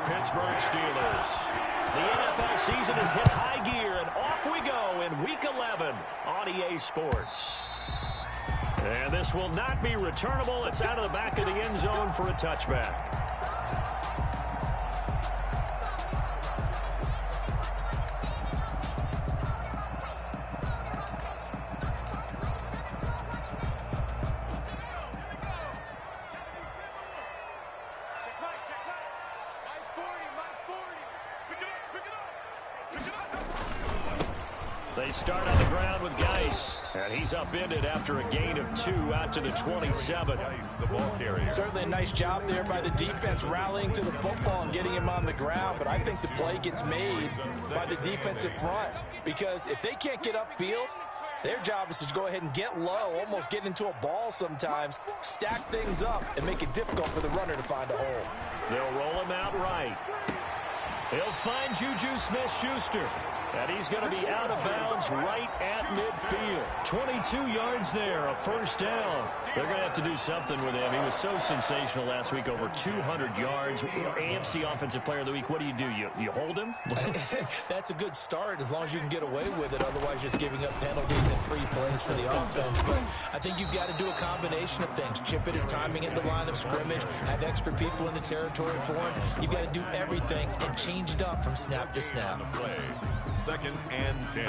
Pittsburgh Steelers. The NFL season has hit high gear, and off we go in Week 11 on EA Sports. And this will not be returnable. It's out of the back of the end zone for a touchback. They start on the ground with Geis, and he's upended after a gain of 2 out to the 27. Certainly a nice job there by the defense rallying to the football and getting him on the ground, but I think the play gets made by the defensive front because if they can't get upfield, their job is to go ahead and get low, almost get into a ball sometimes, stack things up, and make it difficult for the runner to find a hole. They'll roll him out right. He'll find Juju Smith-Schuster. And he's going to be out of bounds right at midfield. 22 yards there, a first down. They're going to have to do something with him. He was so sensational last week, over 200 yards. AFC Offensive Player of the Week, what do? You hold him? That's a good start as long as you can get away with it. Otherwise, just giving up penalties and free plays for the offense. But I think you've got to do a combination of things. Chip it his timing at the line of scrimmage, have extra people in the territory for him. You've got to do everything and change it up from snap to snap. 2nd and 10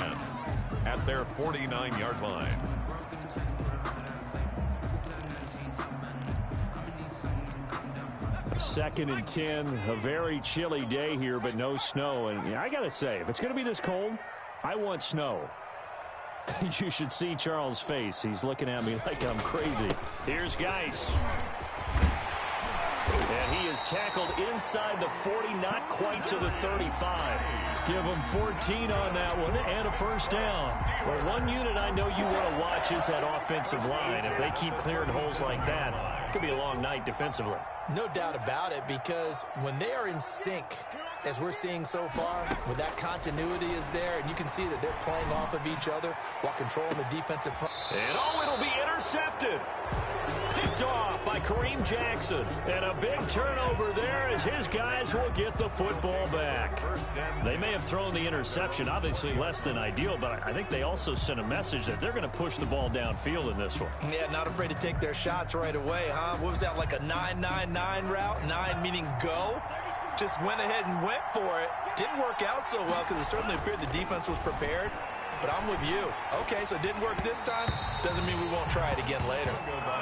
at their 49-yard line. Second and 10, a very chilly day here, but no snow. And I got to say, if it's going to be this cold, I want snow. You should see Charles' face. He's looking at me like I'm crazy. Here's Geis. And he is tackled inside the 40, not quite to the 35. Give him 14 on that one and a first down. Well, one unit I know you want to watch is that offensive line. If they keep clearing holes like that, it could be a long night defensively. No doubt about it, because when they are in sync, as we're seeing so far, when that continuity is there, and you can see that they're playing off of each other while controlling the defensive front. And it'll be intercepted. Picked off by Kareem Jackson. And a big turnover there as his guys will get the football back. They may have thrown the interception, obviously less than ideal, but I think they also sent a message that they're going to push the ball downfield in this one. Yeah, not afraid to take their shots right away, huh? What was that, like a 9-9-9 route? 9 meaning go? Just went ahead and went for it. Didn't work out so well because it certainly appeared the defense was prepared. But I'm with you. Okay, so it didn't work this time. Doesn't mean we won't try it again later.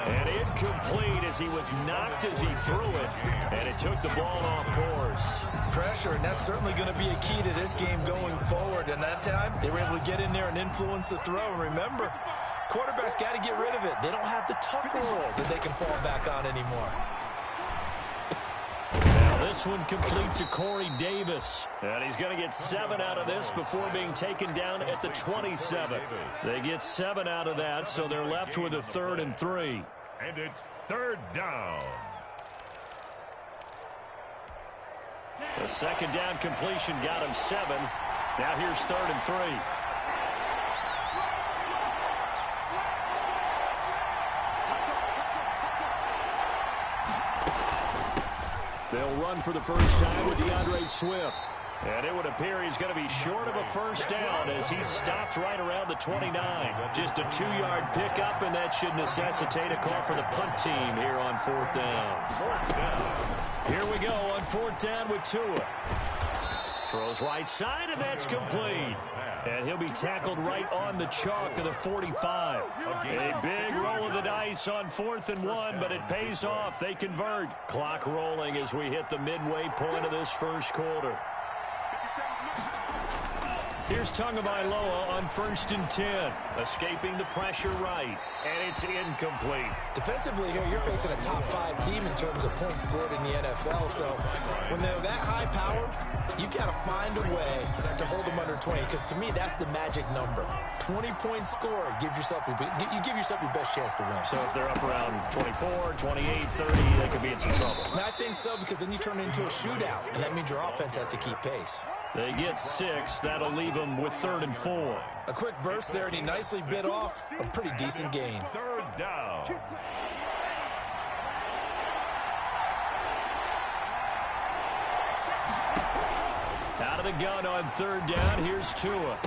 And incomplete as he was knocked as he threw it. And it took the ball off course. Pressure, and that's certainly going to be a key to this game going forward. And that time, they were able to get in there and influence the throw. And remember, quarterbacks got to get rid of it. They don't have the tuck rule that they can fall back on anymore. This one complete to Corey Davis. And he's going to get 7 out of this before being taken down at the 27. They get 7 out of that, so they're left with a 3rd and 3. And it's 3rd down. The second down completion got him 7. Now here's 3rd and 3. They'll run for the first time with DeAndre Swift. And it would appear he's going to be short of a first down as he's stopped right around the 29. Just a 2-yard pickup, and that should necessitate a call for the punt team here on 4th down. Here we go on 4th down with Tua. Throws right side, and that's complete. And he'll be tackled right on the chalk of the 45. A big roll of the dice on 4th and 1, but it pays off. They convert. Clock rolling as we hit the midway point of this first quarter. Here's Tagovailoa on 1st and 10. Escaping the pressure right. And it's incomplete. Defensively here, you're facing a top 5 team in terms of points scored in the NFL. So when they're that high powered, you got to find a way to hold them under 20. Because to me, that's the magic number. 20 points scored gives yourself you give yourself your best chance to win. So if they're up around 24, 28, 30, they could be in some trouble. And I think so, because then you turn it into a shootout. And that means your offense has to keep pace. They get 6. That'll leave them with 3rd and 4. A quick burst there, and he nicely bit off a pretty decent gain. 3rd down. Out of the gun on third down. Here's Tua.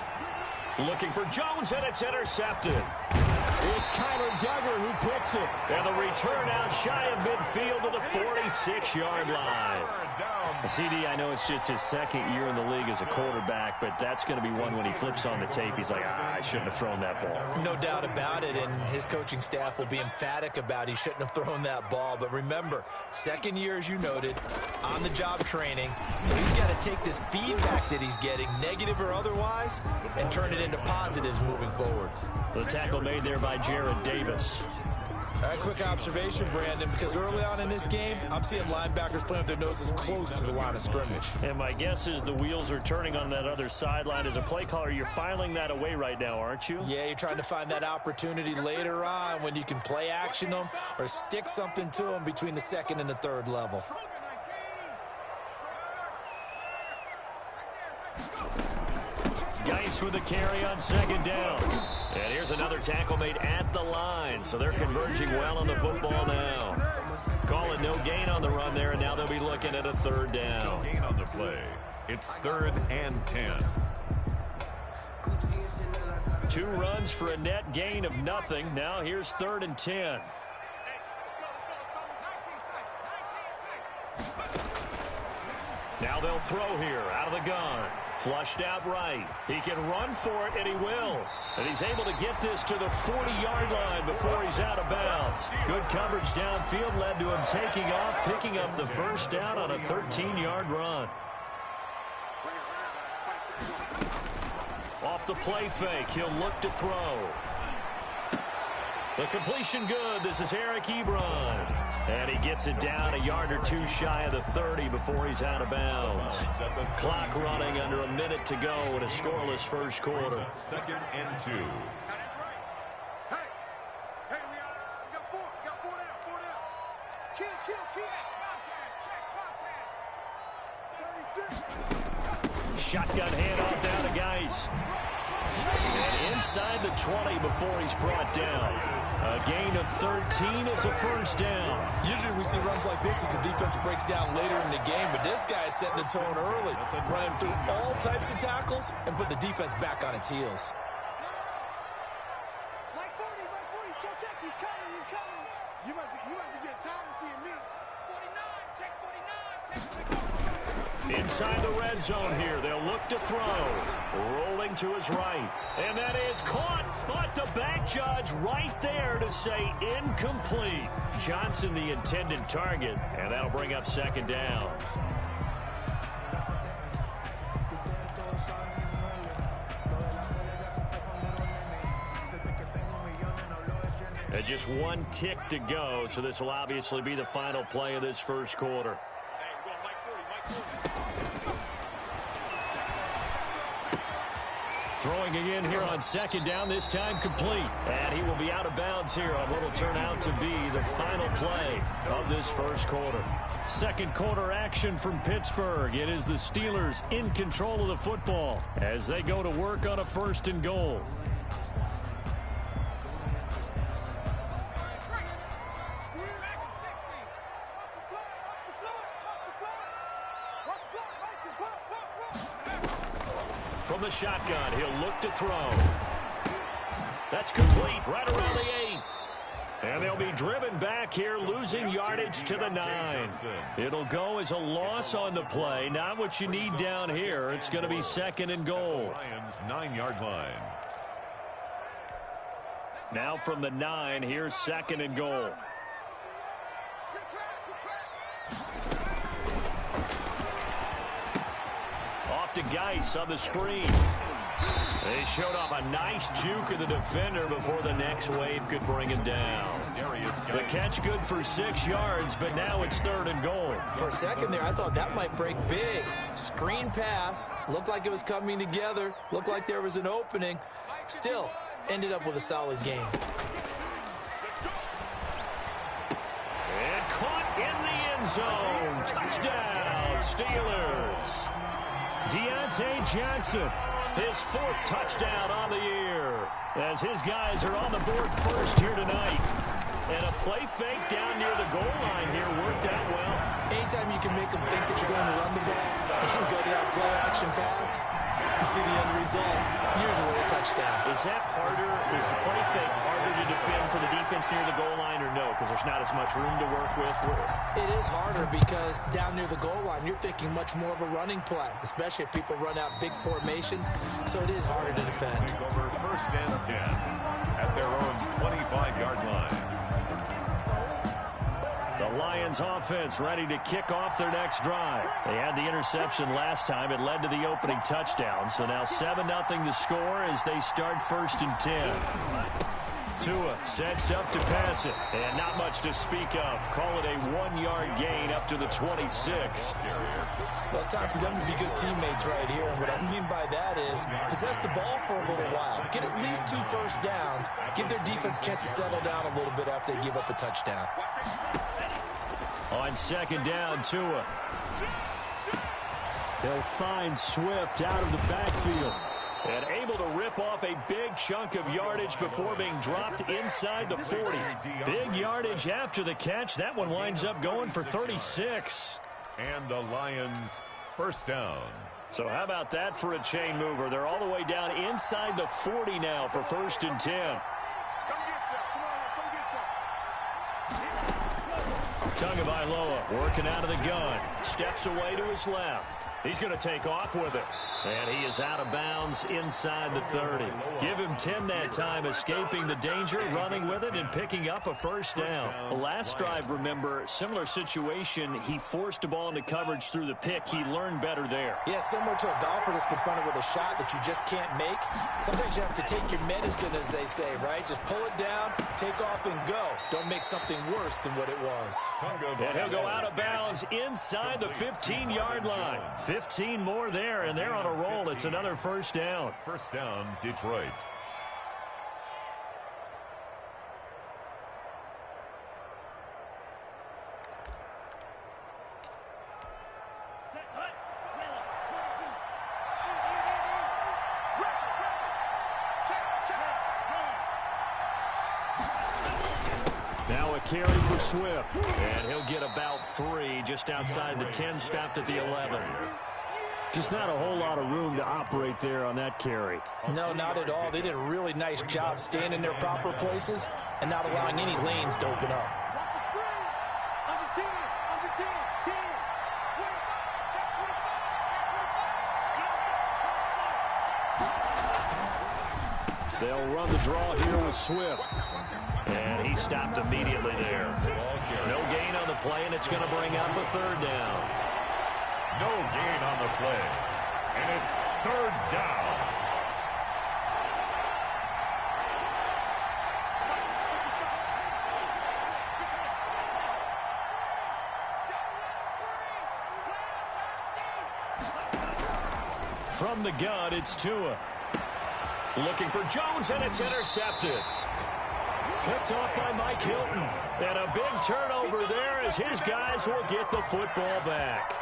Looking for Jones, and it's intercepted. It's Kyler Duggar who picks it. And the return out shy of midfield to the 46-yard line. CD, I know it's just his second year in the league as a quarterback, but that's going to be one when he flips on the tape, he's like, I shouldn't have thrown that ball. No doubt about it, and his coaching staff will be emphatic about he shouldn't have thrown that ball. But remember, second year, as you noted, on-the-job training, so he's got to take this feedback that he's getting, negative or otherwise, and turn it into positives moving forward. The tackle made there by Jared Davis. All right, quick observation, Brandon, because early on in this game, I'm seeing linebackers playing with their noses close to the line of scrimmage. And my guess is the wheels are turning on that other sideline. As a play caller, you're filing that away right now, aren't you? Yeah, you're trying to find that opportunity later on when you can play action them or stick something to them between the second and the third level. Geis with the carry on second down. And here's another tackle made at the line, so they're converging well on the football now. Call it no gain on the run there, and now they'll be looking at a third down. No gain on the play. It's 3rd and 10. 2 runs for a net gain of nothing. Now here's 3rd and 10. Now they'll throw here out of the gun. Flushed out right. He can run for it, and he will. And he's able to get this to the 40-yard line before he's out of bounds. Good coverage downfield led to him taking off, picking up the first down on a 13-yard run. Off the play fake, he'll look to throw. The completion good. This is Eric Ebron. And he gets it down a yard or two shy of the 30 before he's out of bounds. Clock running under a minute to go in a scoreless first quarter. 2nd and 2. Shotgun handoff down to Geis. And inside the 20 before he's brought down. A gain of 13. It's a first down. Usually we see runs like this as the defense breaks down later in the game, but this guy is setting the tone early, running through all types of tackles and put the defense back on its heels. Mike 40, check, he's coming. You must be getting tired of seeing me. 49, check 49. Inside the red zone here, they'll look to throw. Rolling to his right. And that is caught, but the back judge right there to say incomplete. Johnson the intended target, and that'll bring up second down. And just 1 tick to go, so this will obviously be the final play of this first quarter. Throwing again here on second down, this time complete. And he will be out of bounds here on what will turn out to be the final play of this first quarter. Second quarter action from Pittsburgh. It is the Steelers in control of the football as they go to work on a 1st and goal. From the shotgun, he'll look to throw. That's complete right around the 8. And they'll be driven back here, losing yardage to the 9. It'll go as a loss on the play. Not what you need down here. It's going to be 2nd and goal. Lions 9-yard line. Now from the 9, here's 2nd and goal. Off to Geis on the screen. They showed off a nice juke of the defender before the next wave could bring him down. The catch good for 6 yards, but now it's 3rd and goal. For a second there, I thought that might break big. Screen pass. Looked like it was coming together. Looked like there was an opening. Still, ended up with a solid game. And caught in the end zone. Touchdown, Steelers. Deontay Johnson, his 4th touchdown on the year, as his guys are on the board first here tonight. And a play fake down near the goal line here worked out well. Anytime you can make them think that you're going to run the ball and go to that play play-action pass. You see the end result, usually a touchdown. Is that harder? Is the play fake harder to defend for the defense near the goal line or no? Because there's not as much room to work with? It is harder because down near the goal line, you're thinking much more of a running play, especially if people run out big formations. So it is harder to defend. Take over 1st and 10 at their own 25-yard line. The Lions offense ready to kick off their next drive. They had the interception last time. It led to the opening touchdown. So now 7-0 to score as they start 1st and 10. Tua sets up to pass it. And not much to speak of. Call it a 1-yard gain up to the 26. Well, it's time for them to be good teammates right here. And what I mean by that is possess the ball for a little while. Get at least 2 first downs. Give their defense a chance to settle down a little bit after they give up a touchdown. On 2nd down, Tua. They'll find Swift out of the backfield. And able to rip off a big chunk of yardage before being dropped inside the 40. Big yardage after the catch. That one winds up going for 36. And the Lions 1st down. So how about that for a chain mover? They're all the way down inside the 40 now for 1st and 10. Tagovailoa working out of the gun. Steps away to his left. He's going to take off with it. And he is out of bounds inside the 30. Give him 10 that time, escaping the danger, running with it, and picking up a 1st down. Last drive, remember, similar situation. He forced a ball into coverage through the pick. He learned better there. Yeah, similar to a golfer that's confronted with a shot that you just can't make. Sometimes you have to take your medicine, as they say, right? Just pull it down, take off, and go. Don't make something worse than what it was. And he'll go out of bounds inside the 15-yard line. 15 more there, and they're on a roll. It's another 1st down. 1st down, Detroit. Now a carry for Swift, and he'll get about 3 just outside the 10, stopped at the 11. Just not a whole lot of room to operate there on that carry. No, not at all. They did a really nice job staying in their proper places and not allowing any lanes to open up. Watch the screen. Under 10, under 10, 10, 25, check 25, check 25. They'll run the draw here with Swift. And he stopped immediately there. No gain on the play, and it's going to bring up a 3rd down. No gain on the play. And it's 3rd down. From the gun, it's Tua. Looking for Jones, and it's intercepted. Picked off by Mike Hilton. And a big turnover there as his guys will get the football back.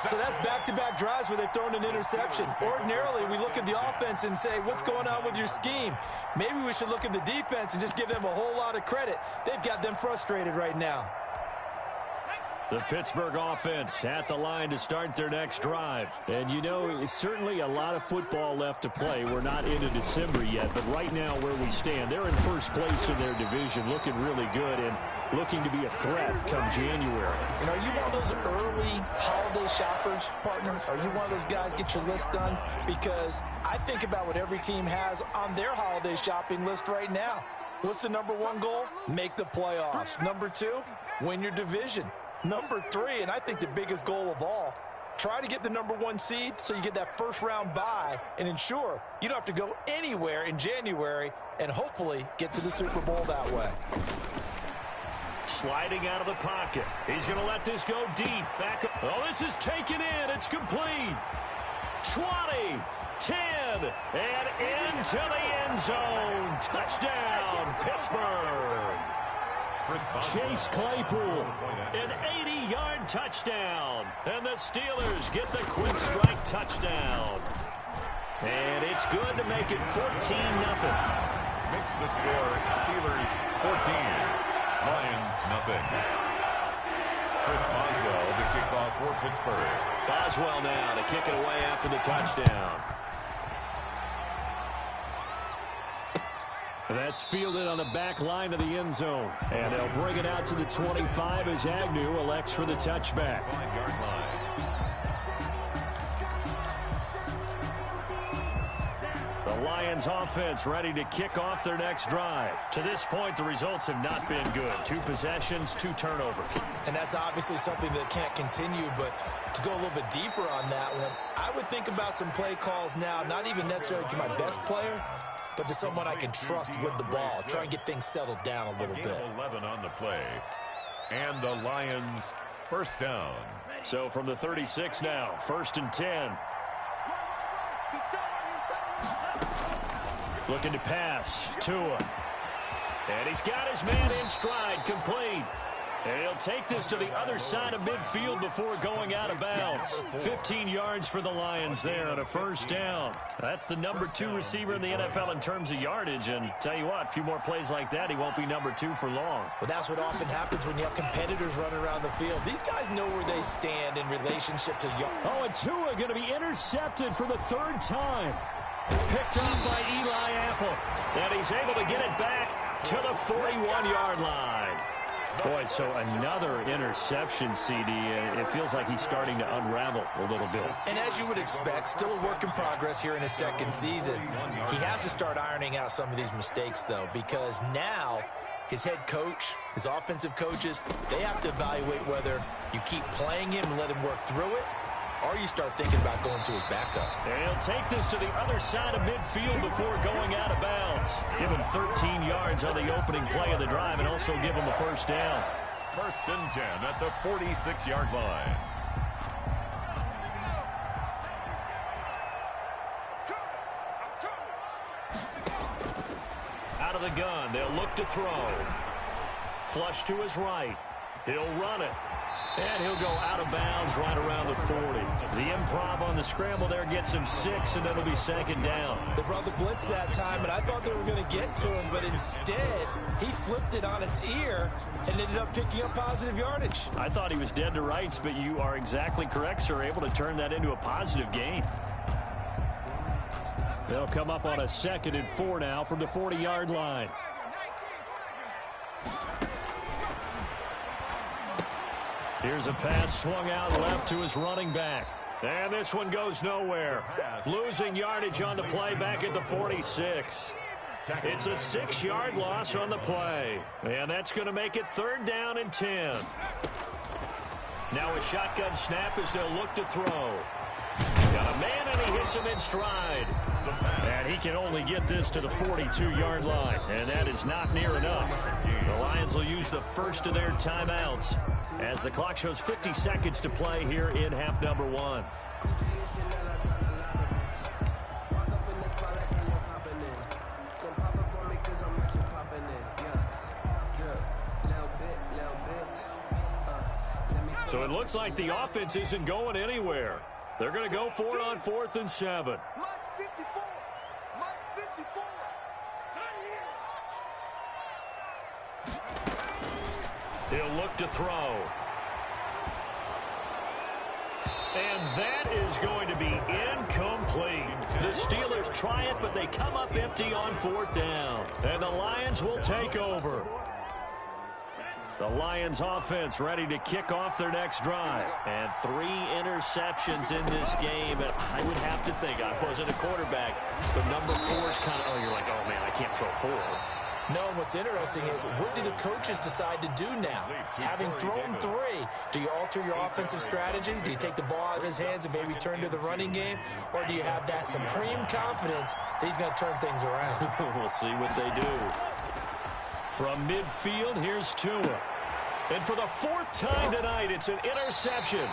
So that's back-to-back drives where they've thrown an interception. Ordinarily, we look at the offense and say, what's going on with your scheme? Maybe we should look at the defense and just give them a whole lot of credit. They've got them frustrated right now. The Pittsburgh offense at the line to start their next drive. And, you know, it's certainly a lot of football left to play. We're not into December yet, but right now where we stand, they're in 1st place in their division, looking really good and looking to be a threat come January. And are you one of those early holiday shoppers, partner? Are you one of those guys get your list done? Because I think about what every team has on their holiday shopping list right now. What's the #1 goal? Make the playoffs. #2, win your division. #3, and I think the biggest goal of all, try to get the #1 seed so you get that 1st-round bye and ensure you don't have to go anywhere in January and hopefully get to the Super Bowl that way. Sliding out of the pocket. He's going to let this go deep. Back up. Oh, this is taken in. It's complete. 20, 10, and into the end zone. Touchdown, Pittsburgh. Chase Claypool, an 80-yard touchdown. And the Steelers get the quick strike touchdown. And it's good to make it 14-0. Makes the score Steelers 14, Lions nothing. Boswell to kick off for Pittsburgh. Boswell now to kick it away after the touchdown. That's fielded on the back line of the end zone. And they'll bring it out to the 25 as Agnew elects for the touchback. 5-yard line. The Lions offense ready to kick off their next drive. To this point, the results have not been good. 2 possessions, 2 turnovers. And that's obviously something that can't continue, but to go a little bit deeper on that one, I would think about some play calls now, not even necessarily to my best player, but to someone I can trust with the ball. Try and get things settled down a little bit. 11 on the play. And the Lions first down. So from the 36 now, 1st and 10. Looking to pass. Tua. And he's got his man in stride, complete. And he'll take this to the other side of midfield before going out of bounds. 15 yards for the Lions there on a first down. That's the number 2 receiver in the NFL in terms of yardage. And tell you what, a few more plays like that, he won't be number 2 for long. Well, that's what often happens when you have competitors running around the field. These guys know where they stand in relationship to yards. Oh, and Tua going to be intercepted for the 3rd time. Picked up by Eli Apple. And he's able to get it back to the 41-yard line. Boy, so another interception, CD. It feels like he's starting to unravel a little bit. And as you would expect, still a work in progress here in his 2nd season. He has to start ironing out some of these mistakes, though, because now his head coach, his offensive coaches, they have to evaluate whether you keep playing him and let him work through it, or you start thinking about going to his backup. And he'll take this to the other side of midfield before going out of bounds. Give him 13 yards on the opening play of the drive and also give him the first down. 1st and 10 at the 46-yard line. Out of the gun, they'll look to throw. Flush to his right. He'll run it. And he'll go out of bounds right around the 40. The improv on the scramble there gets him 6, and it'll be 2nd down. They brought the blitz that time, and I thought they were going to get to him, but instead, he flipped it on its ear and ended up picking up positive yardage. I thought he was dead to rights, but you are exactly correct, sir. Able to turn that into a positive gain. They'll come up on a 2nd and 4 now from the 40-yard line. Here's a pass swung out left to his running back. And this one goes nowhere. Losing yardage on the play back at the 46. It's a 6-yard loss on the play. And that's going to make it 3rd down and 10. Now a shotgun snap as they'll look to throw. Got a man and he hits him in stride. And he can only get this to the 42-yard line. And that is not near enough. The Lions will use the first of their timeouts as the clock shows 50 seconds to play here in half number 1. So it looks like the offense isn't going anywhere. They're going to go for it on 4th and 7. He'll look to throw. And that is going to be incomplete. The Steelers try it, but they come up empty on 4th down. And the Lions will take over. The Lions offense ready to kick off their next drive. And 3 interceptions in this game. And I would have to think, I wasn't a quarterback, but number 4 is kind of, oh, you're like, oh, man, I can't throw 4. No, and what's interesting is, what do the coaches decide to do now? Having thrown 3, do you alter your offensive strategy? Do you take the ball out of his hands and maybe turn to the running game? Or do you have that supreme confidence that he's going to turn things around? We'll see what they do. From midfield, here's Tua. And for the 4th time tonight, it's an interception.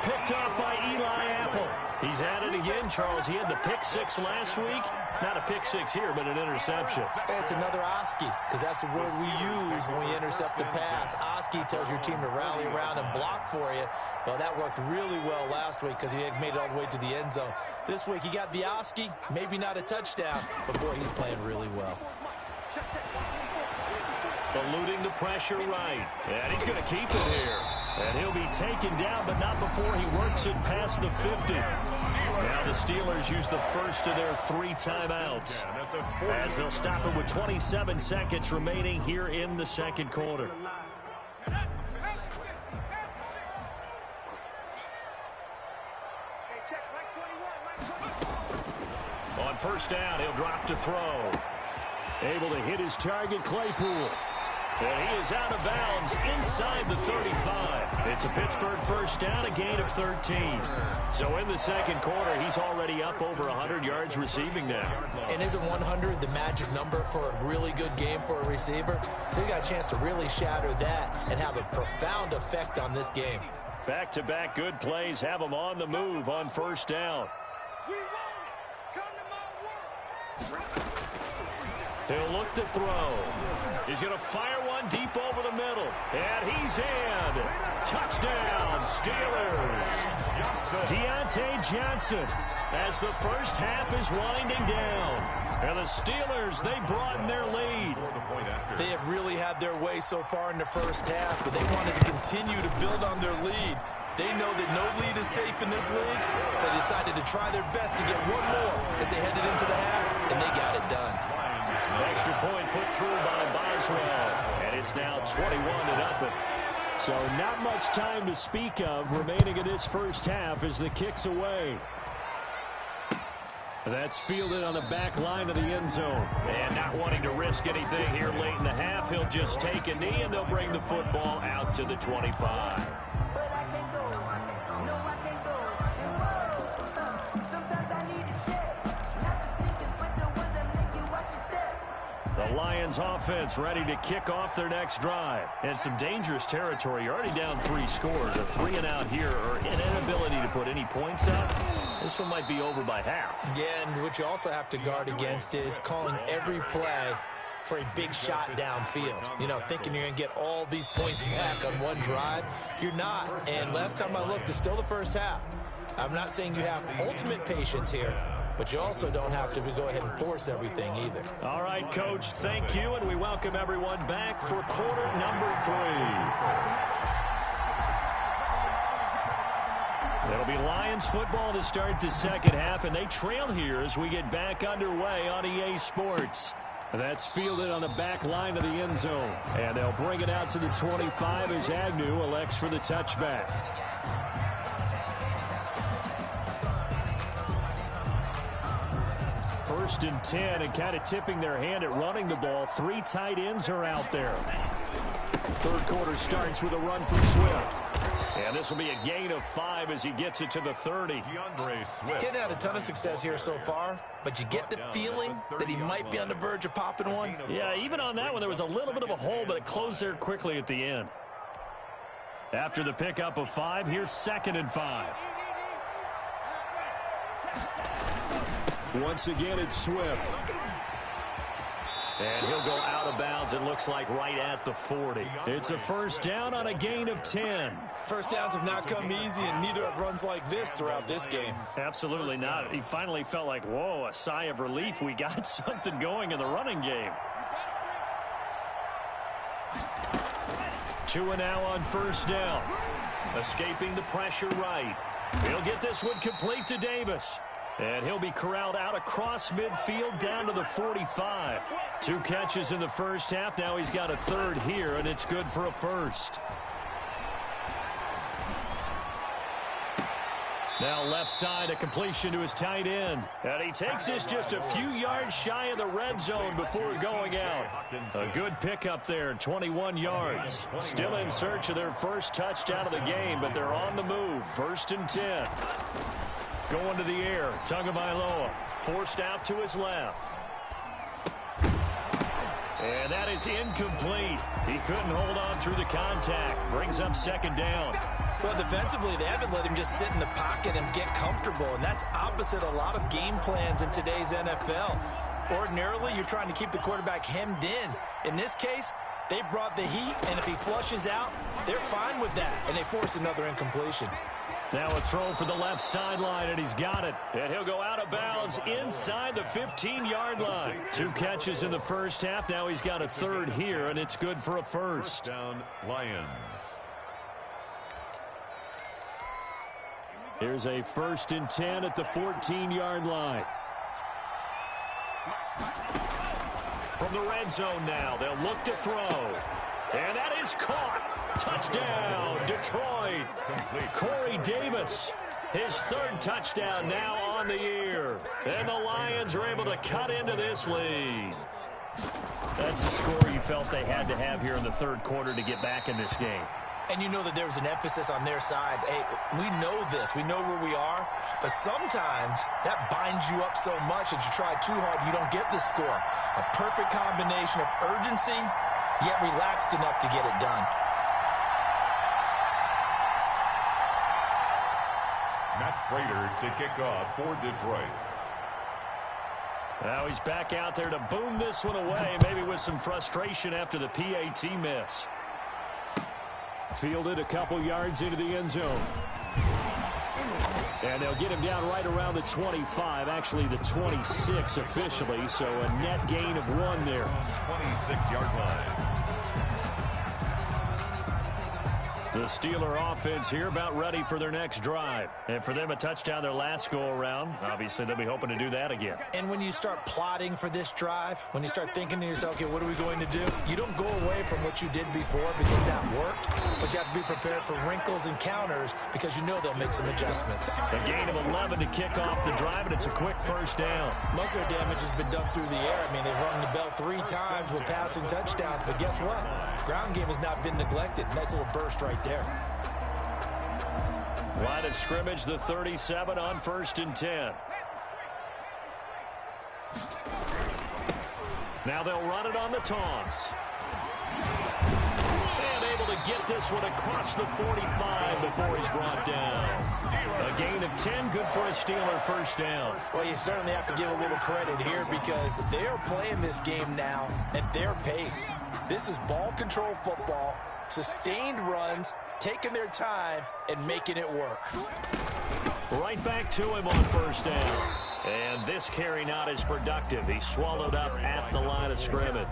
Picked up by Eli Apple. He's at it again, Charles. He had the pick 6 last week. Not a pick 6 here, but an interception. It's another Oski, because that's the word we use when we intercept the pass. Oski tells your team to rally around and block for you. Well, that worked really well last week because he made it all the way to the end zone. This week, he got the Oski, maybe not a touchdown, but boy, he's playing really well. eluding the pressure right. And he's going to keep it here. And he'll be taken down, but not before he works it past the 50. Now the Steelers use the first of their 3 timeouts, as they'll stop it with 27 seconds remaining here in the second quarter. On first down, he'll drop to throw. Able to hit his target, Claypool. And he is out of bounds inside the 35. It's a Pittsburgh first down, a gain of 13. So in the second quarter, he's already up over 100 yards receiving now. And isn't 100 the magic number for a really good game for a receiver? So he got a chance to really shatter that and have a profound effect on this game. Back-to-back good plays have him on the move on first down. He'll look to throw. He's going to fire one deep over the middle. And he's in. Touchdown, Steelers. Deontay Johnson as the first half is winding down. And the Steelers, they broaden their lead. They have really had their way so far in the first half, but they wanted to continue to build on their lead. They know that no lead is safe in this league, so they decided to try their best to get one more as they headed into the half, and they got it done. Extra point put through by Boswell, and it's now 21-0. So not much time to speak of remaining in this first half as the kick's away. That's fielded on the back line of the end zone. And not wanting to risk anything here late in the half, he'll just take a knee, and they'll bring the football out to the 25. The Lions offense ready to kick off their next drive. And some dangerous territory. You're already down 3 scores. A 3-and-out here, or an inability to put any points up. This one might be over by half. Yeah, and what you also have to guard against is calling every play for a big shot downfield. You know, thinking you're going to get all these points back on one drive. You're not. And last time I looked, it's still the first half. I'm not saying you have ultimate patience here, but you also don't have to go ahead and force everything either. All right, Coach, thank you, and we welcome everyone back for quarter number 3. It'll be Lions football to start the second half, and they trail here as we get back underway on EA Sports. That's fielded on the back line of the end zone, and they'll bring it out to the 25 as Agnew elects for the touchback. First and 10, and kind of tipping their hand at running the ball. 3 tight ends are out there. Third quarter starts with a run from Swift. And this will be a gain of 5 as he gets it to the 30. Getting had a ton of success here so far, but you get the feeling that he might be on the verge of popping one. Yeah, even on that one, there was a little bit of a hole, but it closed there quickly at the end. After the pickup of 5, here's 2nd and 5. Once again, it's Swift. And he'll go out of bounds, it looks like right at the 40. It's a first down on a gain of 10. First downs have not come easy, and neither have runs like this throughout this game. Absolutely not. He finally felt like, whoa, a sigh of relief. We got something going in the running game. 2 and now on first down. Escaping the pressure right. He'll get this one complete to Davis. And he'll be corralled out across midfield down to the 45. 2 catches in the first half. Now he's got a 3rd here, and it's good for a first. Now left side, a completion to his tight end. And he takes this just a few yards shy of the red zone before going out. A good pickup there, 21 yards. Still in search of their first touchdown of the game, but they're on the move. 1st and 10. Going to the air, Tagovailoa forced out to his left. And that is incomplete. He couldn't hold on through the contact. Brings up 2nd down. Well, defensively, they haven't let him just sit in the pocket and get comfortable, and that's opposite a lot of game plans in today's NFL. Ordinarily, you're trying to keep the quarterback hemmed in. In this case, they brought the heat, and if he flushes out, they're fine with that, and they force another incompletion. Now a throw for the left sideline, and he's got it. And he'll go out of bounds inside the 15-yard line. 2 catches in the first half. Now he's got a third here, and it's good for a first. Down, Lions. Here's a 1st and 10 at the 14-yard line. From the red zone now, they'll look to throw. And that is caught. Touchdown, Detroit. Corey Davis, his 3rd touchdown now on the year. And the Lions are able to cut into this lead. That's a score you felt they had to have here in the 3rd quarter to get back in this game. And you know that there was an emphasis on their side. Hey, we know this. We know where we are. But sometimes that binds you up so much that you try too hard, you don't get the score. A perfect combination of urgency, yet relaxed enough to get it done. Matt Prater to kick off for Detroit. Now he's back out there to boom this one away, maybe with some frustration after the PAT miss. Fielded a couple yards into the end zone. And they'll get him down right around the 25, actually the 26 officially, so a net gain of 1 there. 26-yard line. The Steeler offense here about ready for their next drive. And for them, a touchdown their last go-around. Obviously, they'll be hoping to do that again. And when you start plotting for this drive, when you start thinking to yourself, okay, what are we going to do? You don't go away from what you did before because that worked, but you have to be prepared for wrinkles and counters because you know they'll make some adjustments. A gain of 11 to kick off the drive, and it's a quick 1st down. Most of their damage has been done through the air. I mean, they've rung the bell 3 times with passing touchdowns, but guess what? Ground game has not been neglected. Nice little burst right there. Line of scrimmage, the 37 on 1st and 10. Now they'll run it on the toss. And able to get this one across the 45 before he's brought down. A gain of 10, good for a Steeler 1st down. Well, you certainly have to give a little credit here because they are playing this game now at their pace. This is ball control football, sustained runs, taking their time and making it work. Right back to him on 1st down. And this carry not as productive. He's swallowed up at the line of scrimmage.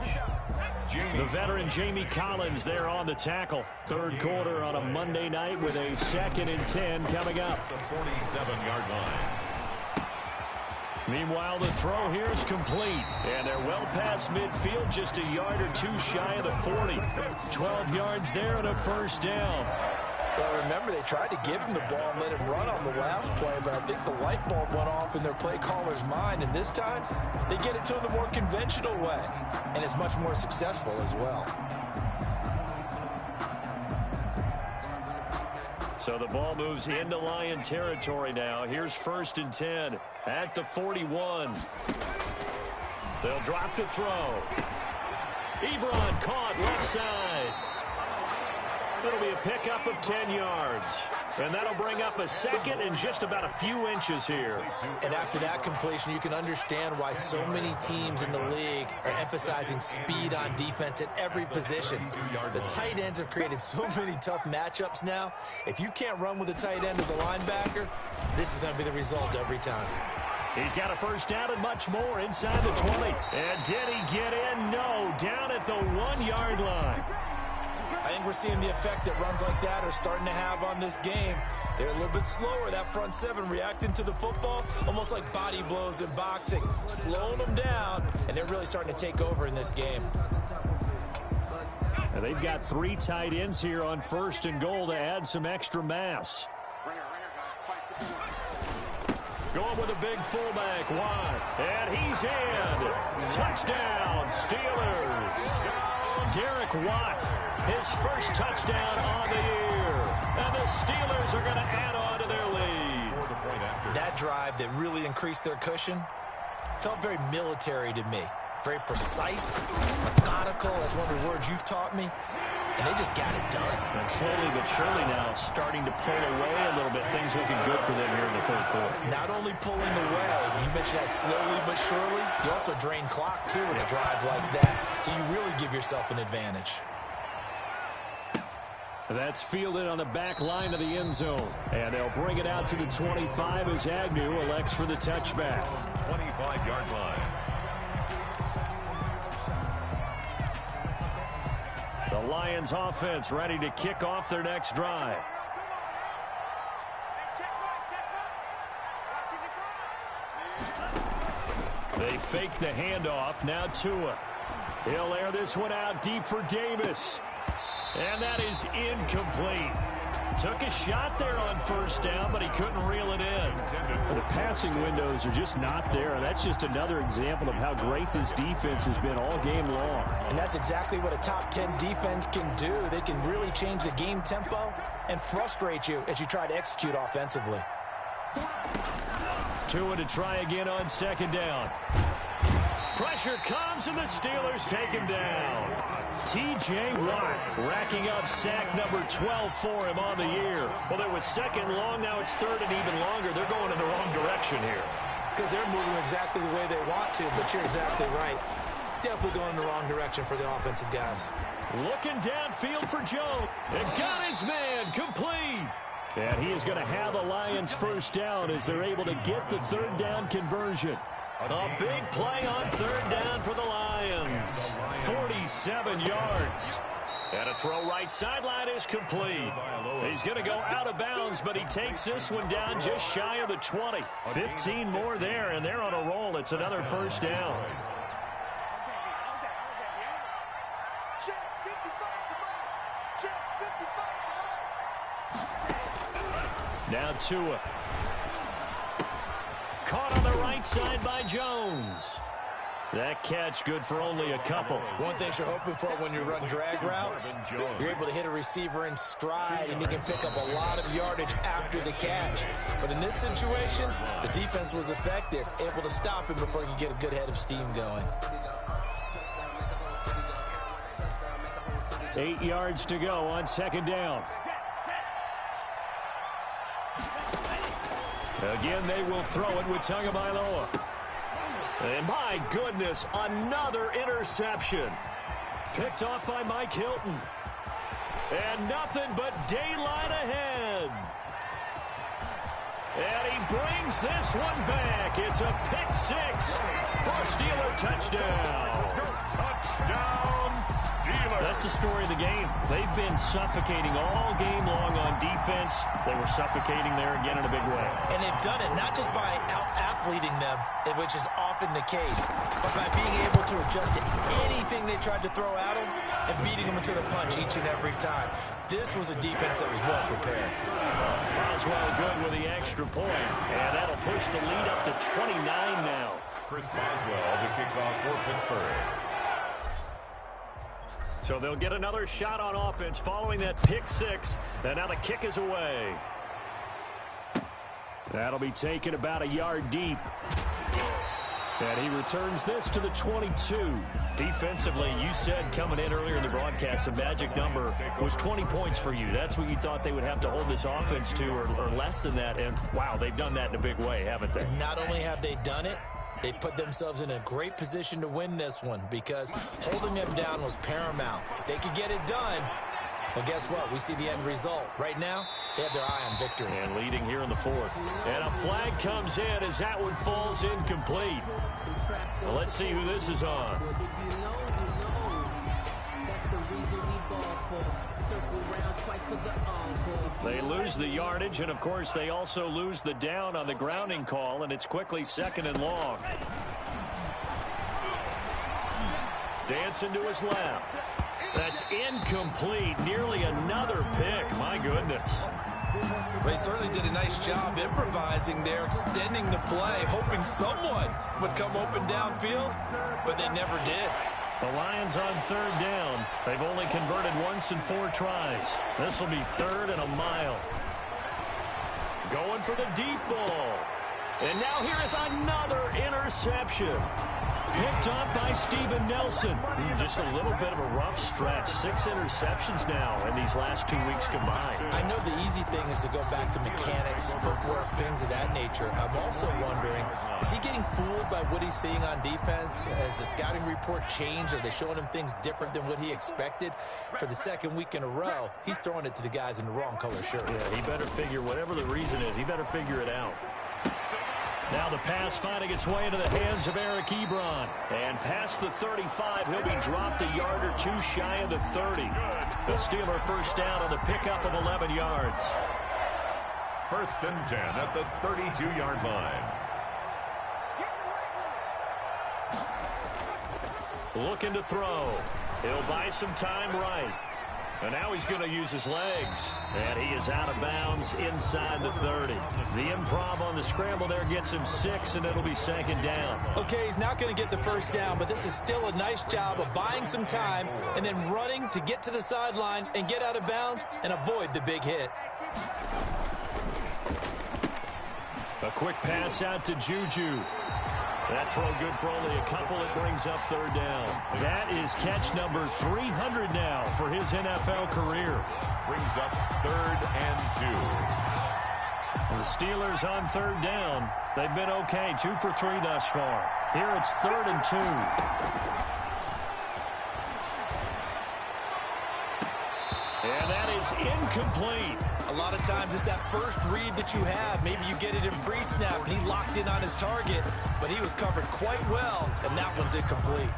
The veteran Jamie Collins there on the tackle. 3rd quarter on a Monday night with a 2nd and 10 coming up. The 47-yard line. Meanwhile, the throw here is complete. And they're well past midfield, just a yard or 2 shy of the 40. 12 yards there and a 1st down. Well, remember, they tried to give him the ball and let him run on the last play, but I think the light bulb went off in their play caller's mind, and this time they get it to him the more conventional way, and it's much more successful as well. So the ball moves into Lion territory now. Here's 1st and 10 at the 41. They'll drop to throw. Ebron caught left side. It'll be a pickup of 10 yards. And that'll bring up a 2nd and just about a few inches here. And after that completion, you can understand why so many teams in the league are emphasizing speed on defense at every position. The tight ends have created so many tough matchups now. If you can't run with a tight end as a linebacker, this is going to be the result every time. He's got a 1st down and much more inside the 20. And did he get in? No, down at the 1-yard line. I think we're seeing the effect that runs like that are starting to have on this game. They're a little bit slower, that front 7 reacting to the football, almost like body blows in boxing, slowing them down, and they're really starting to take over in this game. And they've got 3 tight ends here on 1st and goal to add some extra mass. Going with a big fullback, wide, and he's in. Touchdown, Steelers. Derek Watt, his 1st touchdown on the year. And the Steelers are going to add on to their lead. That drive that really increased their cushion felt very military to me. Very precise, methodical, that's one of the words you've taught me. And they just got it done. And slowly but surely now starting to pull away a little bit. Things looking good for them here in the 3rd quarter. Not only pulling away, you mentioned that slowly but surely, you also drain clock too with a drive like that. So you really give yourself an advantage. That's fielded on the back line of the end zone. And they'll bring it out to the 25 as Agnew elects for the touchback. 25-yard line. The Lions offense ready to kick off their next drive. They fake the handoff. Now Tua. He'll air this one out deep for Davis. And that is incomplete. Took a shot there on first down, but he couldn't reel it in. The passing windows are just not there. That's just another example of how great this defense has been all game long. And that's exactly what a top 10 defense can do. They can really change the game tempo and frustrate you as you try to execute offensively. Tua to try again on second down. Pressure comes, and the Steelers take him down. T.J. Watt racking up sack number 12 for him on the year. Well, it was second long. Now it's third and even longer. They're going in the wrong direction here. Because they're moving exactly the way they want to, but you're exactly right. Definitely going in the wrong direction for the offensive guys. Looking downfield for Joe. And got his man complete. And he is going to have the Lions first down as they're able to get the third down conversion. A big play on third down for the Lions. 47 yards. And a throw right sideline is complete. He's going to go out of bounds, but he takes this one down just shy of the 20. 15 more there, and they're on a roll. It's another first down. Now Tua. Caught on the right side by Jones. That catch good for only a couple. One thing you're hoping for when you run drag routes, you're able to hit a receiver in stride, and he can pick up a lot of yardage after the catch. But in this situation, the defense was effective, able to stop him before he could get a good head of steam going. 8 yards to go on second down. Again, they will throw it with Tagovailoa. And my goodness, another interception. Picked off by Mike Hilton. And nothing but daylight ahead. And he brings this one back. It's a pick six for Steeler touchdown. Touchdown, Steelers. That's the story of the game. They've been suffocating all game long on defense. They were suffocating there again in a big way. And they've done it not just by out-athleting them, which is often the case, but by being able to adjust to anything they tried to throw at them and beating them into the punch each and every time. This was a defense that was well prepared. Boswell good with the extra point, and that'll push the lead up to 29 now. Chris Boswell, the kickoff for Pittsburgh. So they'll get another shot on offense following that pick six, and now the kick is away. That'll be taken about a yard deep. And he returns this to the 22. Defensively, you said coming in earlier in the broadcast, the magic number was 20 points for you. That's what you thought they would have to hold this offense to, or less than that. And, wow, they've done that in a big way, haven't they? Not only have they done it, they put themselves in a great position to win this one because holding them down was paramount. If they could get it done, well, guess what? We see the end result. Right now, they have their eye on victory. And leading here in the fourth. And a flag comes in as that one falls incomplete. Well, let's see who this is on. They lose the yardage, and, of course, they also lose the down on the grounding call, and it's quickly second and long. Dancing to his left. That's incomplete. Nearly another pick. My goodness. They certainly did a nice job improvising there, extending the play, hoping someone would come open downfield, but they never did. The Lions on third down. They've only converted once in 4 tries. This will be third and a mile. Going for the deep ball. And now here is another interception. Picked up by Steven Nelson. Just a little bit of a rough stretch. 6 interceptions now in these last 2 weeks combined. I know the easy thing is to go back to mechanics, footwork, things of that nature. I'm also wondering, is he getting fooled by what he's seeing on defense? Has the scouting report changed? Are they showing him things different than what he expected? For the second week in a row, he's throwing it to the guys in the wrong color shirt. Yeah, he better figure, whatever the reason is, he better figure it out. Now the pass finding its way into the hands of Eric Ebron. And past the 35, he'll be dropped a yard or two shy of the 30. The Steeler first down on the pickup of 11 yards. 1st and 10 at the 32-yard line. Looking to throw. He'll buy some time right. And now he's going to use his legs. And he is out of bounds inside the 30. The improv on the scramble there gets him 6, and it'll be 2nd down. Okay, he's not going to get the first down, but this is still a nice job of buying some time and then running to get to the sideline and get out of bounds and avoid the big hit. A quick pass out to Juju. That throw good for only a couple. It brings up 3rd down. That is catch number 300 now for his NFL career. Brings up 3rd and 2. The Steelers on 3rd down. They've been okay. 2 for 3 thus far. Here it's 3rd and 2. And that is incomplete. A lot of times it's that first read that you have. Maybe you get it in pre-snap, and he locked in on his target, but he was covered quite well, and that one's incomplete.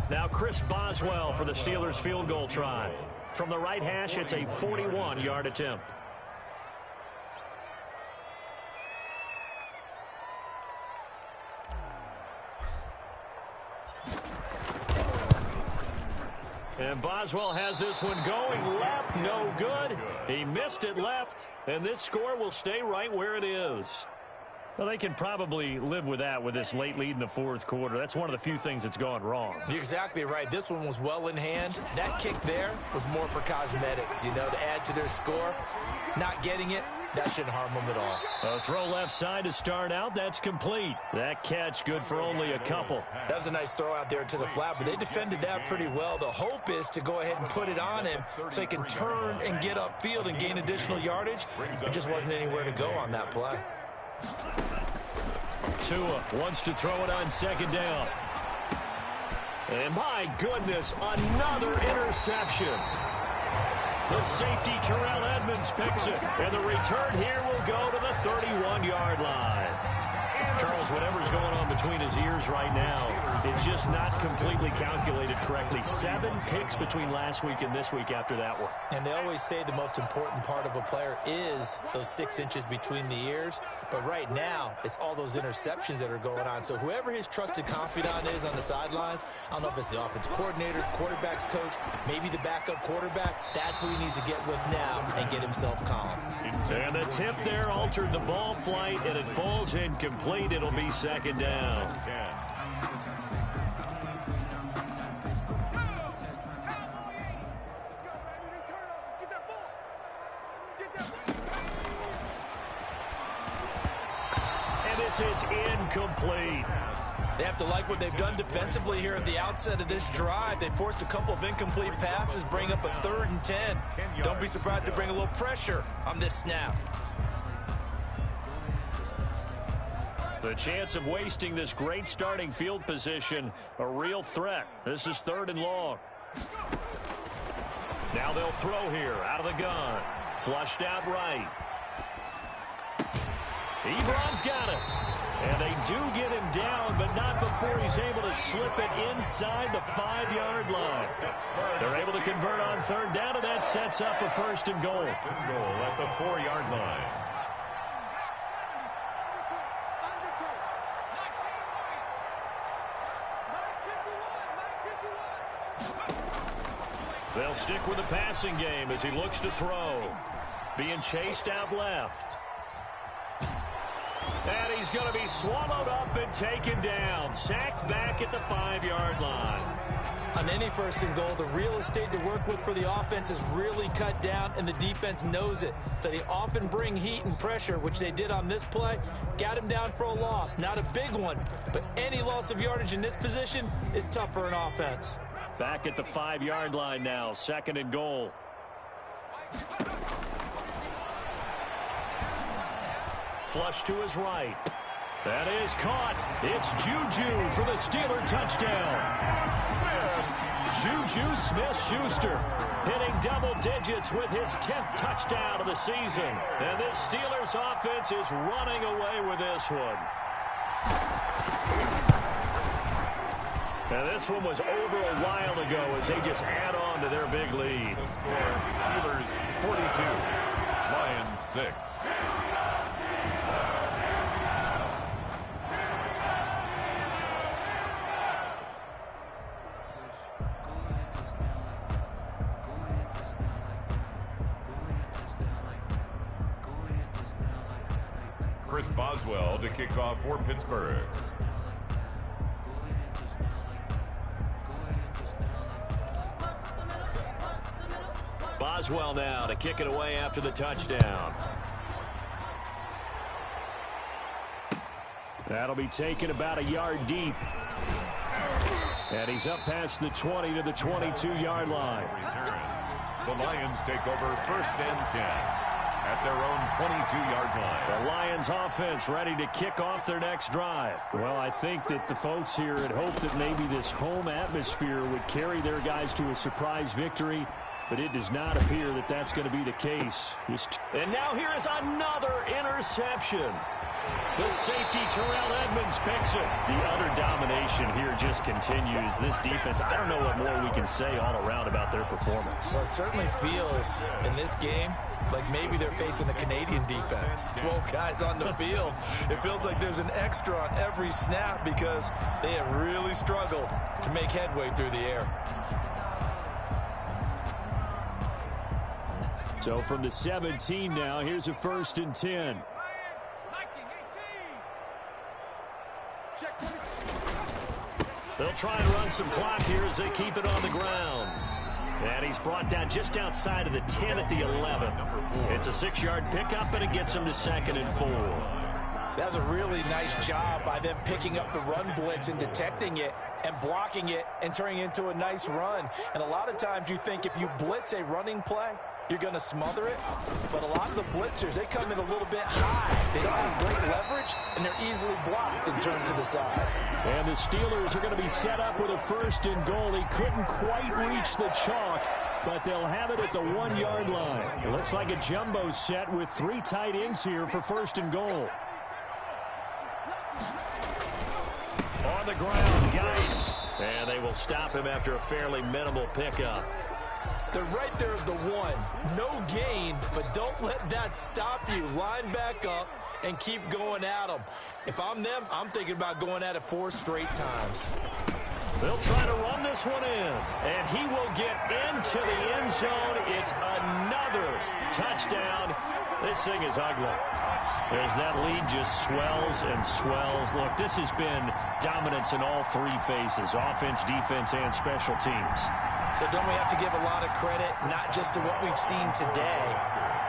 Now Chris Boswell for the Steelers field goal try. From the right hash, it's a 41-yard attempt. And Boswell has this one going left, no good. He missed it left, and this score will stay right where it is. Well, they can probably live with that with this late lead in the 4th quarter. That's one of the few things that's gone wrong. You're exactly right. This one was well in hand. That kick there was more for cosmetics, you know, to add to their score. Not getting it, that shouldn't harm them at all. A throw left side to start out. That's complete. That catch good for only a couple. That was a nice throw out there to the flat, but they defended that pretty well. The hope is to go ahead and put it on him so he can turn and get upfield and gain additional yardage. There just wasn't anywhere to go on that play. Tua wants to throw it on 2nd down. And my goodness, another interception. The safety, Terrell Edmonds, picks it. And the return here will go to the 31-yard line. Charles, whatever's going on between his ears right now, it's just not completely calculated correctly. 7 picks between last week and this week after that one. And they always say the most important part of a player is those 6 inches between the ears. But right now, it's all those interceptions that are going on. So whoever his trusted confidant is on the sidelines, I don't know if it's the offense coordinator, quarterback's coach, maybe the backup quarterback, that's who he needs to get with now and get himself calm. And the tip there altered the ball flight, and it falls incomplete. It'll be 2nd down. And this is incomplete. They have to like what they've done defensively here at the outset of this drive. They forced a couple of incomplete passes, bring up a 3rd and 10. Don't be surprised to bring a little pressure on this snap. The chance of wasting this great starting field position, a real threat. This is 3rd and long. Now they'll throw here out of the gun. Flushed out right. Ebron's got it. And they do get him down, but not before he's able to slip it inside the 5-yard line. They're able to convert on 3rd down, and that sets up a 1st and goal. 1st and goal at the 4-yard line. They'll stick with the passing game as he looks to throw. Being chased out left. And he's going to be swallowed up and taken down. Sacked back at the 5-yard line. On any first and goal, the real estate to work with for the offense is really cut down, and the defense knows it. So they often bring heat and pressure, which they did on this play. Got him down for a loss. Not a big one, but any loss of yardage in this position is tough for an offense. Back at the 5-yard line now, 2nd and goal. Flush to his right. That is caught. It's Juju for the Steeler touchdown. Juju Smith-Schuster hitting double digits with his 10th touchdown of the season. And this Steelers offense is running away with this one. And this one was over a while ago as they just add on to their big lead. The score, Steelers 42, Lions 6. Chris Boswell to kick off for Pittsburgh. Boswell now to kick it away after the touchdown. That'll be taken about a yard deep. And he's up past the 20 to the 22-yard line. The Lions take over 1st and 10. At their own 22-yard line. The Lions offense ready to kick off their next drive. Well, I think that the folks here had hoped that maybe this home atmosphere would carry their guys to a surprise victory, but it does not appear that that's going to be the case. And now here is another interception. The safety, Terrell Edmonds, picks it. The utter domination here just continues. This defense, I don't know what more we can say all around about their performance. Well, it certainly feels in this game like maybe they're facing a Canadian defense. 12 guys on the field. It feels like there's an extra on every snap because they have really struggled to make headway through the air. So from the 17 now, here's a 1st and 10. They'll try and run some clock here as they keep it on the ground. And he's brought down just outside of the 10 at the 11. It's a 6-yard pickup, and it gets him to 2nd and 4. That was a really nice job by them picking up the run blitz and detecting it and blocking it and turning it into a nice run. And a lot of times you think if you blitz a running play, you're going to smother it. But a lot of the blitzers, they come in a little bit high. They don't have great leverage, and they're easily blocked and turned to the side. And the Steelers are going to be set up with a 1st and goal. He couldn't quite reach the chalk, but they'll have it at the 1-yard line. It looks like a jumbo set with 3 tight ends here for 1st and goal. On the ground, Geis. And they will stop him after a fairly minimal pickup. They're right there at the 1. No gain, but don't let that stop you. Line back up and keep going at them. If I'm them, I'm thinking about going at it 4 straight times. They'll try to run this one in, and he will get into the end zone. It's another touchdown. This thing is ugly. As that lead just swells and swells. Look, this has been dominance in all 3 phases, offense, defense, and special teams. So don't we have to give a lot of credit, not just to what we've seen today,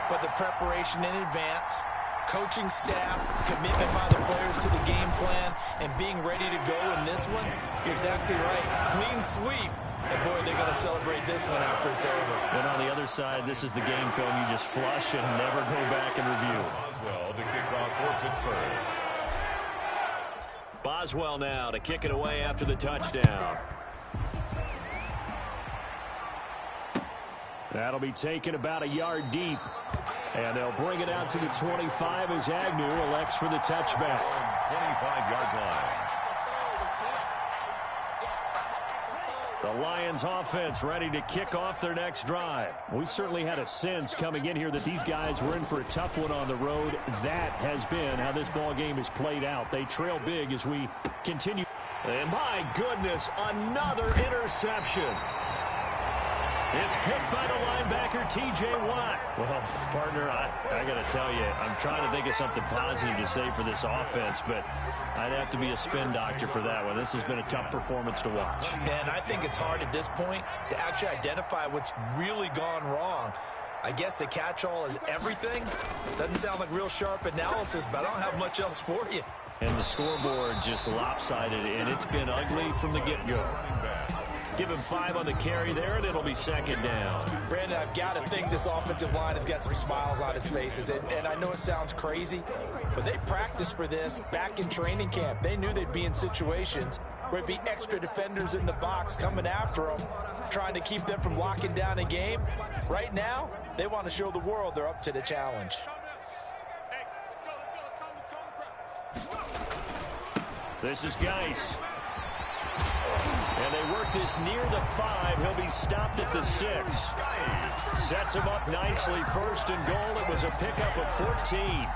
but the preparation in advance, coaching staff, commitment by the players to the game plan, and being ready to go in this one? You're exactly right. Clean sweep. And, boy, they're going to celebrate this one after it's over. And on the other side, this is the game film you just flush and never go back and review. Boswell to kick off for Pittsburgh. Boswell now to kick it away after the touchdown. That'll be taken about a yard deep. And they'll bring it out to the 25 as Agnew elects for the touchback. 25-yard line. The Lions offense ready to kick off their next drive. We certainly had a sense coming in here that these guys were in for a tough one on the road. That has been how this ball game is played out. They trail big as we continue. And my goodness, another interception. It's picked by the linebacker, T.J. Watt. Well, partner, I got to tell you, I'm trying to think of something positive to say for this offense, but I'd have to be a spin doctor for that one. This has been a tough performance to watch. And I think it's hard at this point to actually identify what's really gone wrong. I guess the catch-all is everything. Doesn't sound like real sharp analysis, but I don't have much else for you. And the scoreboard just lopsided, and it's been ugly from the get-go. Give him 5 on the carry there, and it'll be second down. Brandon, I've got to think this offensive line has got some smiles on its faces. And I know it sounds crazy, but they practiced for this back in training camp. They knew they'd be in situations where it'd be extra defenders in the box coming after them, trying to keep them from locking down a game. Right now, they want to show the world they're up to the challenge. This is Geis. And they work this near the 5. He'll be stopped at the 6. Sets him up nicely. First and goal. It was a pickup of 14.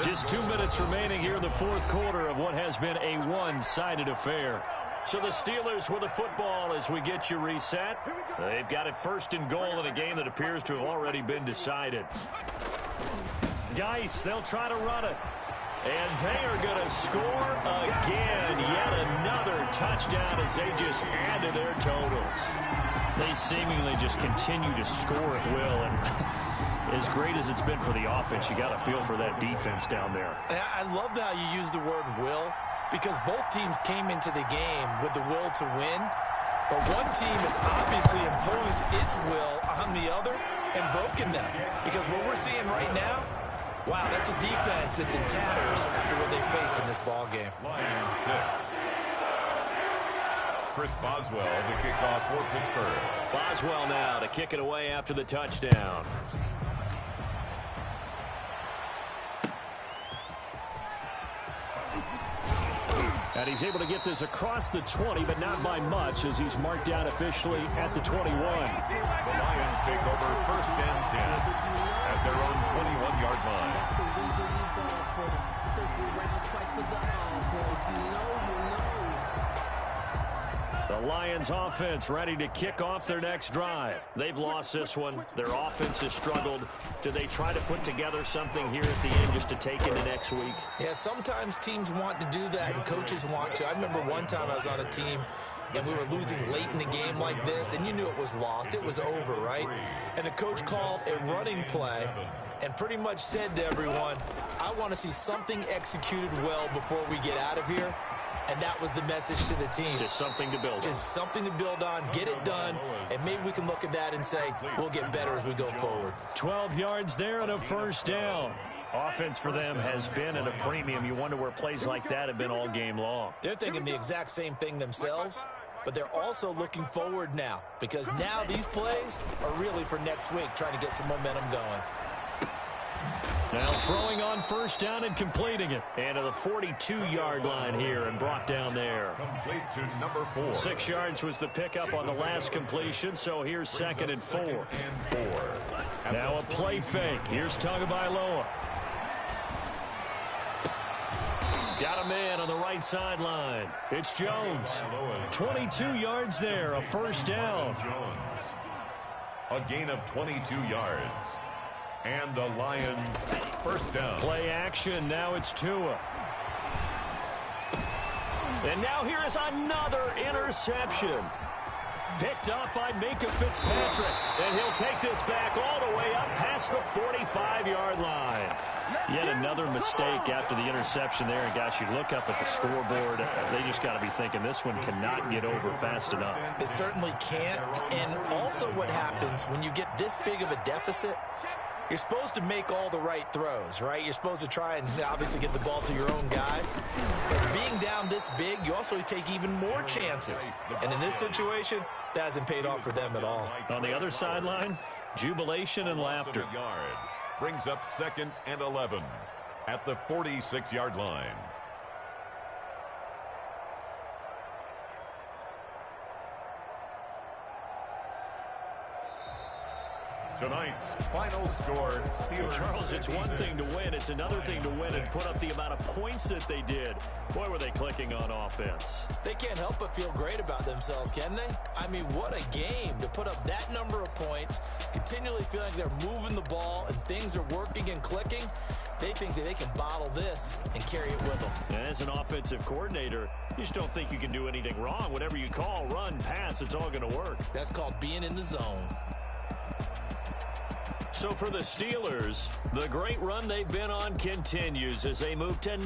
Just 2 minutes remaining here in the fourth quarter of what has been a one-sided affair. So the Steelers with the football as we get you reset. They've got it first and goal in a game that appears to have already been decided. Geis, they'll try to run it. And they are going to score again. Yet another touchdown as they just add to their totals. They seemingly just continue to score at will. And as great as it's been for the offense, you got to feel for that defense down there. I love how you use the word will, because both teams came into the game with the will to win. But one team has obviously imposed its will on the other and broken them. Because what we're seeing right now, wow, that's a defense that's in tatters after what they faced in this ball game. Lions 6. Chris Boswell to kick off for Pittsburgh. Boswell now to kick it away after the touchdown. And he's able to get this across the 20, but not by much, as he's marked down officially at the 21. The Lions take over first and 10 at their own 21-yard line. The Lions offense ready to kick off their next drive. They've lost this one. Their offense has struggled. Do they try to put together something here at the end just to take into next week? Yeah, sometimes teams want to do that and coaches want to. I remember one time I was on a team and we were losing late in the game like this, and you knew it was lost. It was over, right? And the coach called a running play and pretty much said to everyone, I want to see something executed well before we get out of here. And that was the message to the team. Just something to build on. Just something to build on, get it done, and maybe we can look at that and say, we'll get better as we go forward. 12 yards there and a first down. Offense for them has been at a premium. You wonder where plays like that have been all game long. They're thinking the exact same thing themselves, but they're also looking forward now, because now these plays are really for next week, trying to get some momentum going. Now throwing on first down and completing it. And to the 42-yard line here and brought down there. Complete to number 4. 6 yards was the pickup on the last completion, so here's second and 4. Now a play fake. Here's Tagovailoa. Got a man on the right sideline. It's Jones. 22 yards there, a first down. Jones. A gain of 22 yards. And the Lions first down. Play action. Now it's Tua. And now here is another interception. Picked up by Minkah Fitzpatrick. And he'll take this back all the way up past the 45-yard line. Yet another mistake after the interception there. And, gosh, you look up at the scoreboard, they just got to be thinking this one cannot get over fast enough. It certainly can't. And also what happens when you get this big of a deficit, you're supposed to make all the right throws, right? You're supposed to try and obviously get the ball to your own guys. But being down this big, you also take even more chances. And in this situation, that hasn't paid off for them at all. On the other sideline, jubilation and laughter. Brings up second and 11 at the 46-yard line. Tonight's final score, Steelers. Charles, it's one thing to win. It's another thing to win and put up the amount of points that they did. Boy, were they clicking on offense. They can't help but feel great about themselves, can they? I mean, what a game to put up that number of points, continually feel like they're moving the ball and things are working and clicking. They think that they can bottle this and carry it with them. And as an offensive coordinator, you just don't think you can do anything wrong. Whatever you call, run, pass, it's all going to work. That's called being in the zone. So for the Steelers, the great run they've been on continues as they move to